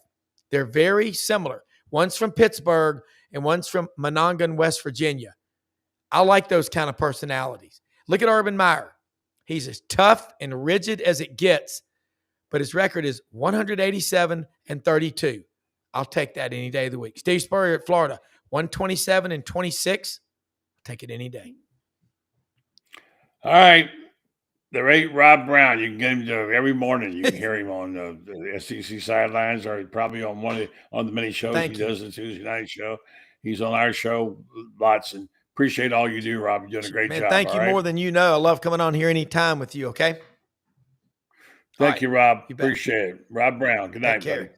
They're very similar. One's from Pittsburgh and one's from Monongah, West Virginia. I like those kind of personalities. Look at Urban Meyer. He's as tough and rigid as it gets, but his record is 187-32. I'll take that any day of the week. Steve Spurrier at Florida, 127-26. I'll take it any day. All right. The great Rob Browne. You can get him every morning. You can hear him on the SEC sidelines, or probably on on the many shows he does, the Tuesday night show. He's on our show lots, and appreciate all you do, Rob. You're doing a great job. Thank you more than you know. I love coming on here anytime with you, okay? Thank you, Rob. Appreciate it. Rob Browne. Good night, buddy.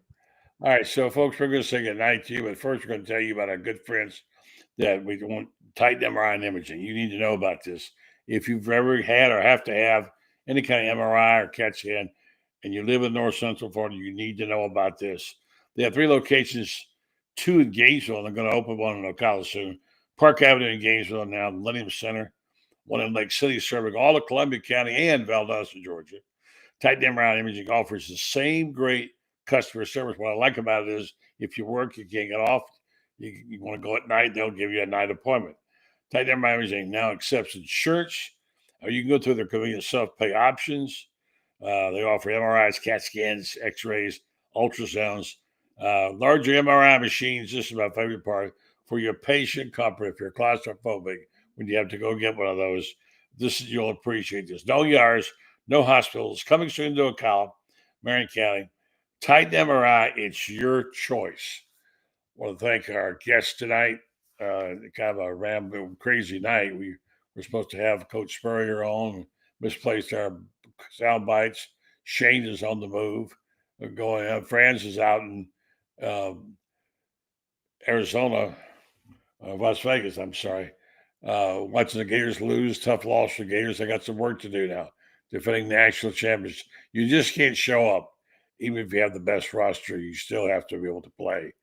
All right, so, folks, we're going to say good night to you, but first we're going to tell you about our good friends that we want Titan MRI and Imaging. You need to know about this. If you've ever had or have to have any kind of MRI or CAT scan, and you live in North Central Florida, you need to know about this. They have 3 locations, 2 in Gainesville, and they're going to open one in Ocala soon. Park Avenue in Gainesville now, Millennium Center, one in Lake City, serving all of Columbia County and Valdosta, Georgia. Titan MRI Imaging offers the same great customer service. What I like about it is if you work, you can't get off, you want to go at night, they'll give you a night appointment. Titan MRI Imaging now accepts insurance. You can go through their convenient self-pay options. They offer MRIs, CAT scans, X-rays, ultrasounds, larger MRI machines. This is my favorite part. For your patient comfort, if you're claustrophobic, when you have to go get one of those, you'll appreciate this. No yards, no hospitals. Coming soon to Ocala, Marion County. Titan MRI, it's your choice. I want to thank our guests tonight. Kind of a rambling, crazy night. We were supposed to have Coach Spurrier on, misplaced our sound bites. Shane is on the move. Franz is out in Arizona Las Vegas, I'm sorry. Watching the Gators lose, tough loss for the Gators. They got some work to do now. Defending national champions. You just can't show up. Even if you have the best roster, you still have to be able to play.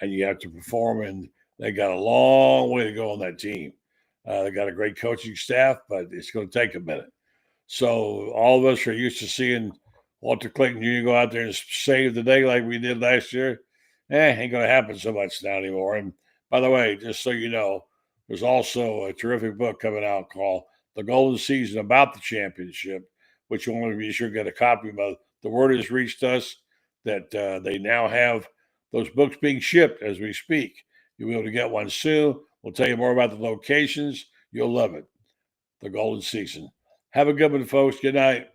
And you have to perform, and they got a long way to go on that team. They got a great coaching staff, but it's going to take a minute. So all of us are used to seeing Walter Clayton Jr. go out there and save the day like we did last year. Ain't going to happen so much now anymore. And by the way, just so you know, there's also a terrific book coming out called The Golden Season about the championship, which you want to be sure to get a copy of. The word has reached us that they now have those books being shipped as we speak. You'll be able to get one soon. We'll tell you more about the locations. You'll love it. The Golden Season. Have a good one, folks. Good night.